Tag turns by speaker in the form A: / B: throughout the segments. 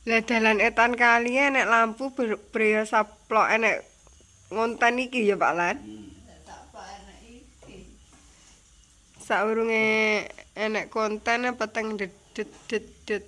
A: Lah dalan etan kali enek lampu brea saplok enek ngonten iki ya Pak Lan. Saurunge enek konten peteng dedet dedet.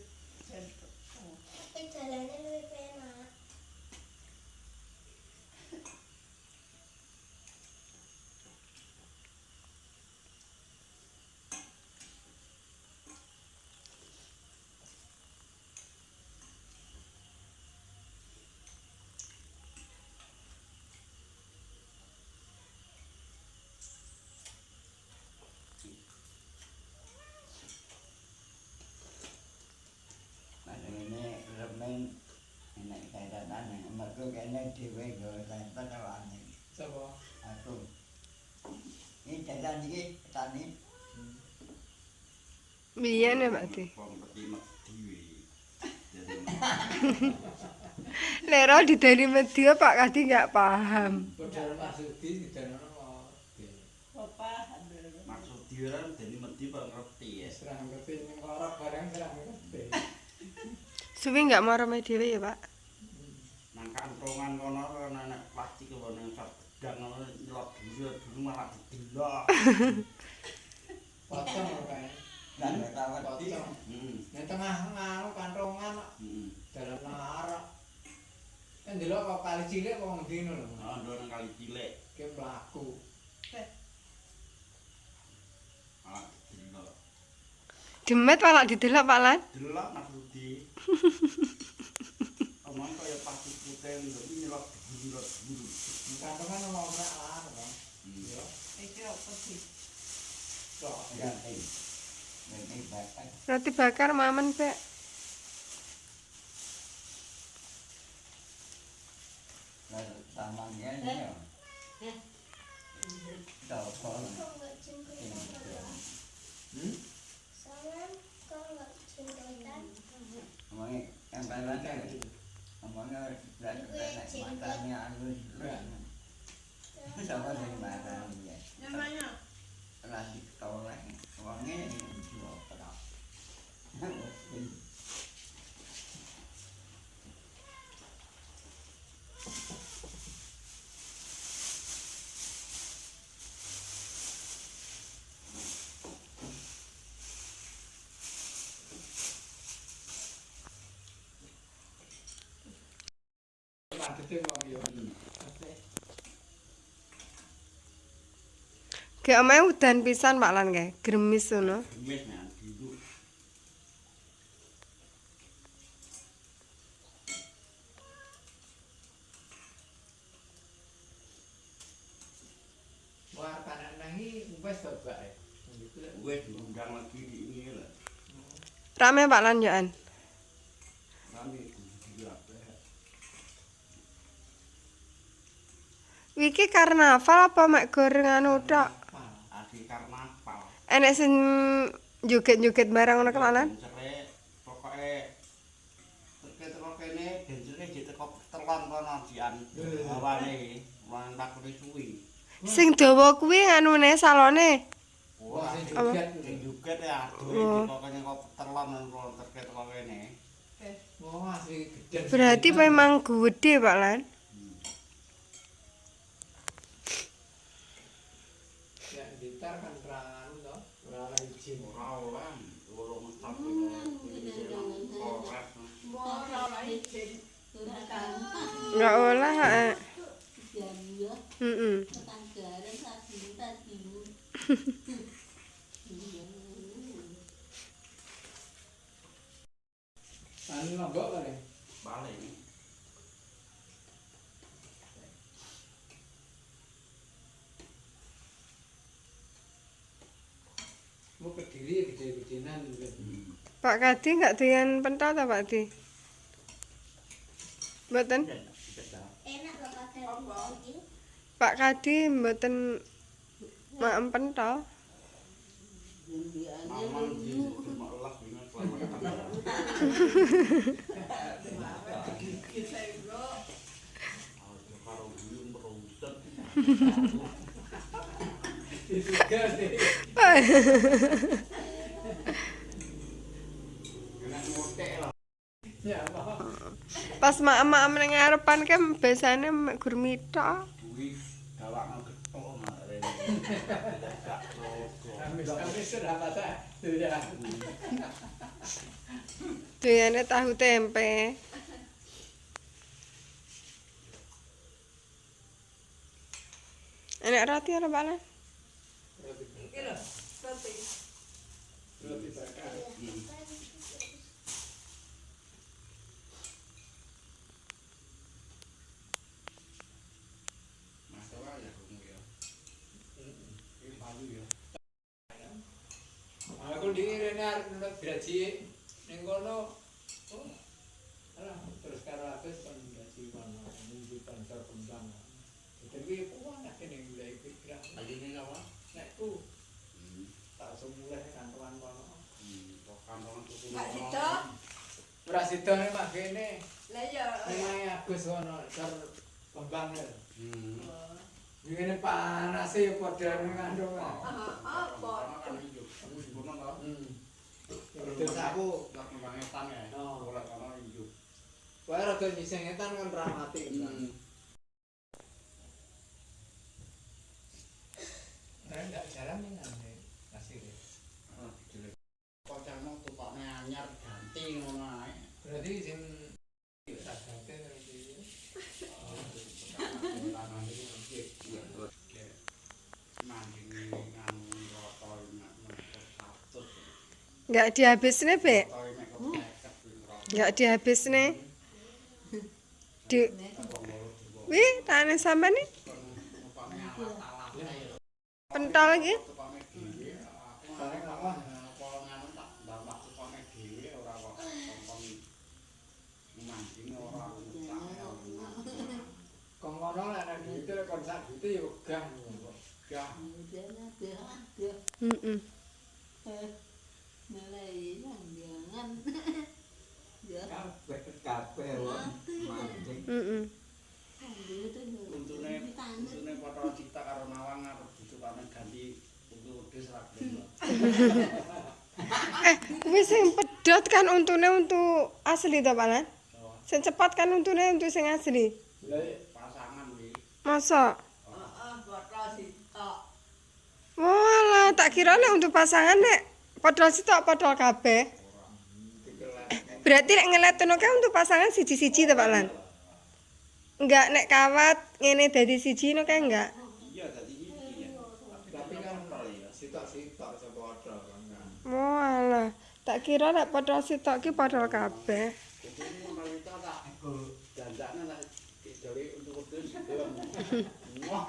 B: Kene dhewe nggo lempet awake. Sapa? Aku. Iki jajan iki tani.
A: Biyen ya Pak Di. Lero didani media Pak Kadi nggak paham.
C: Saudara maksudi didanono apa?
D: Maksudi ora dene medhi kok ngerti ya.
C: Serang ngerti ning ora barang serang ngerti.
A: Suwi nggak marome dhewe ya Pak.
D: Nang kantongan kono nek plastik kok nang sak gedang ngono nyelot dulu malah didelok.
C: Potong kae.
B: Lan tawet iki.
C: Ning tengah nganu kantongan dalan arek. Kan delok kok kali cilik kok ngendi ngono lho.
D: Oh, nang kali cilik.
C: Ki mlaku.
D: Malah didelok.
A: Demet malah didelok Pak Lan.
D: Delok maksudi. Omong kaya plastik putih tapi nyelot dulu.
C: Kantongan ono ora arek. Iya.
E: Iki apa sih?
C: Kok
B: Ya iki. Nek bakal.
A: Roti bakar mamen Pak.
B: Lah samangnya ya. Tau kok. Omongi empelan kan. Omongi matanya anu. Sama sing matanya ya.
E: Namanya
B: Lagi toleh. Wonge dua perak.
C: padete kok yo.
A: Ge omahe udan pisan Pak Lan kae, gremis ngono.
D: Gemes nang dulu.
C: Wah, kanan nangi wis to bae.
D: Wes diundang lagi di ini lah.
A: Rame Pak Lan yoan.
D: Kami juga.
A: Iki karnaval apa mek goreng anu tok?
D: Adi karnaval.
A: Enek sing joget-joget barang ngono Pak Lan.
D: Cerai, pokoknya teko kene benjene diteko telon kono dian hawane lan takune suwi.
A: Sing dawa kuwi anune salone.
D: Wah,
C: sing
A: Apa?
C: joget.
D: sing juget ya aduh
A: Oh.
D: teko kene kok telon lan teko kene.
C: Oh, asli gede.
A: Berarti memang gede Pak Lan.
C: Ya gitar kan anu to, ora izin.
D: Ora orang, urung stop kores.
E: ora izin.
A: Enggak olah heeh. Heeh.
C: Anu longgok kali.
D: Balik.
C: Mau Kediri gede-gedenan gitu.
A: Pak Kadi enggak doyan pentol ta Pak Di? Mboten.
F: Enak loh kadang ini.
A: Pak Kadi mboten maem pentol.
D: Aman di cuma elas dengan selamat. Aduh karo buyung merungsut.
C: Itu gede. Ya apa?
A: Pas mak-mak ning ngarepan kan biasane mek gur mitok.
D: Kuwi gawakno gethuk mare. Gak logo.
C: Kami sudah masak. Ya.
A: Doyane tahu tempe. Enak roti ora, Pak Lan?
E: Iki lho, roti.
C: Roti bakar.
D: Masalah ya kamu ya. Ini palu ya.
C: Aku di rene arep nunut gaji ning kono. Oh. Alah, terus karo habis kon gaji kono minggu sponsor kembang. Tapi kuwi nek ning mulai pikiran.
D: Lagi ini apa?
C: Nek ku tak semulai kantoran kono.
D: Kok kantongan tuku.
E: Kak Sito,
C: Ora sidone mak kene.
E: lah ya.
C: Ning Agus kono ter kembang lho.
D: Hmm.
C: Ngene panas e padha ngandung.
E: Apa?
D: Kan hidup. Aku sempurna tau.
C: Terus aku
D: Tak kembangnya tan ya.
C: Oh.
D: Ora kono hidup.
C: wae rada nyisengetan kan ra mati kan. Nah, enggak jalan ning ngene hasil.
D: Kocangmu tukokne anyar ganti ngono ae.
C: Berarti sing tak ganti nanti.
A: Enggak dihabisne, Bek. Enggak dihabisne. Di Wih, tane sampean nih. Pentol iki.
C: Bareng apa? Kong kono lek nek duite kon sak duite yo gah. Gah.
A: Heeh.
B: Kabeh mancing.
A: Heeh.
D: Untune foto cita karo Nawang arep ditukane ganti untuk wedhus ra gelem.
A: Kuwi sing pedhot kan untune untuk asli to, Pak Lan? Sing cepat kan untune untuk sing asli.
C: Lah
D: Pasangan kuwi.
A: Masa?
E: Botol sitok.
A: Walah, tak kira nek untuk pasangan nek podol sitok podol kabeh. Berarti nek ngeletono kae untuk pasangan siji-siji to, Pak Lan? Enggak nek kawat ngene dadi siji no kae enggak.
D: Iya dadi iki ya.
C: tapi kan sitok-sitok sepodo kan.
A: Walah, tak kira nek podol sitok ki podol kabeh.
D: Kudu wanita tak dandakne tak dari untuk wedhus gelem. Wah.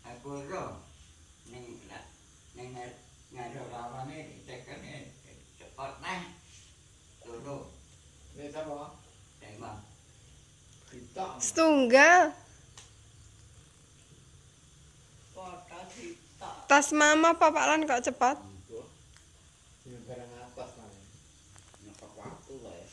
B: Aku ning ngado rawane tekane cepet nah. Loro
C: Nek sapa?
B: tembak.
C: Sitok.
A: Setunggal.
E: Botol sitok.
A: Tas mama apa Pak Lan kok cepat?
C: Sing barang atas lah.
D: Nyokot waktu lah ya.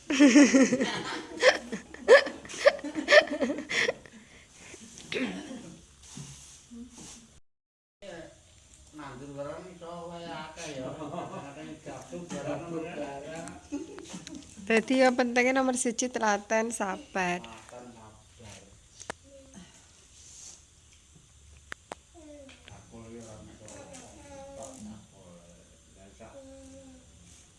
D: Nandur barang iso wae akeh ya. Kadang gabung barang.
A: Jadi yang pentingnya nomor 1 telaten sabar.
D: Makan sabar. Aku iki ora mek tok nyakol. Lah sak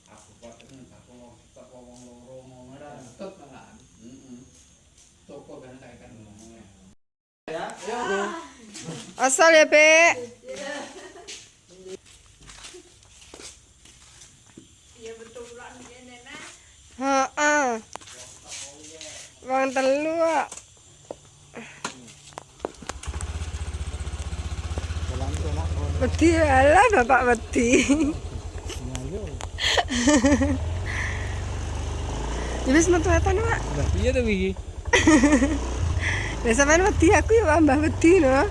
D: aku paten aku tak wong loro ngono
C: Ora
D: ra.
C: tut kan.
D: Heeh.
C: Toko kan tak kan.
D: Ya.
A: Asal ya, Bek.
E: Ya betulan kene nah.
A: Heeh. Wong telu kok. Wedi alah Bapak wedi. Ya wis metu etan, Pak.
C: Lah piye to iki?
A: Lah sampean wedi aku ya tambah wedi no.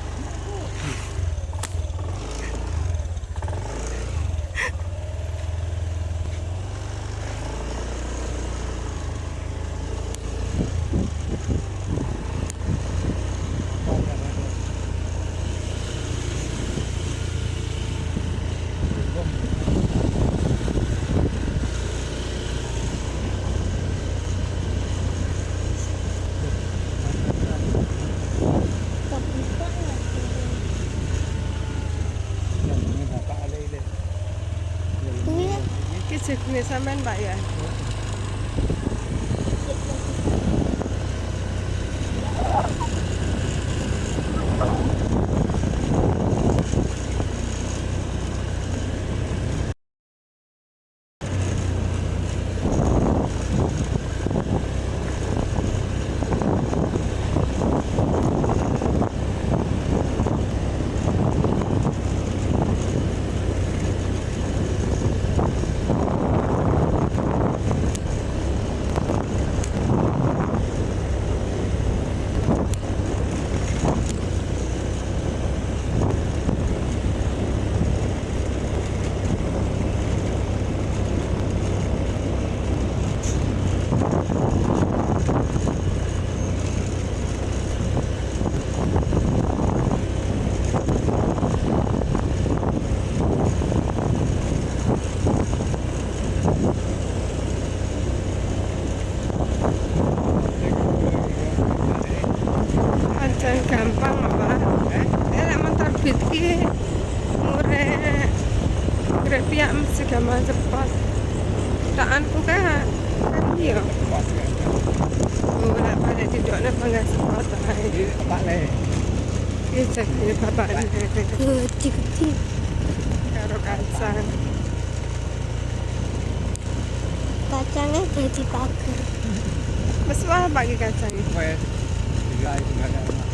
A: jagungnya sampean Pak ya. Pancen gampang apa? Nek terbit ki murah. Grepiak mesti gampang cepat. Taanku kan iya. Oh, nek pada didokne bangga cepat ae.
C: Jadi tempat lain.
A: Iki jagungnya bapakne
F: Kecil-kecil.
A: karo kacang.
F: Kacangnya jadi pagar.
A: Wis wae Pak iki kacang.
C: Wes, juga itu nggak ada.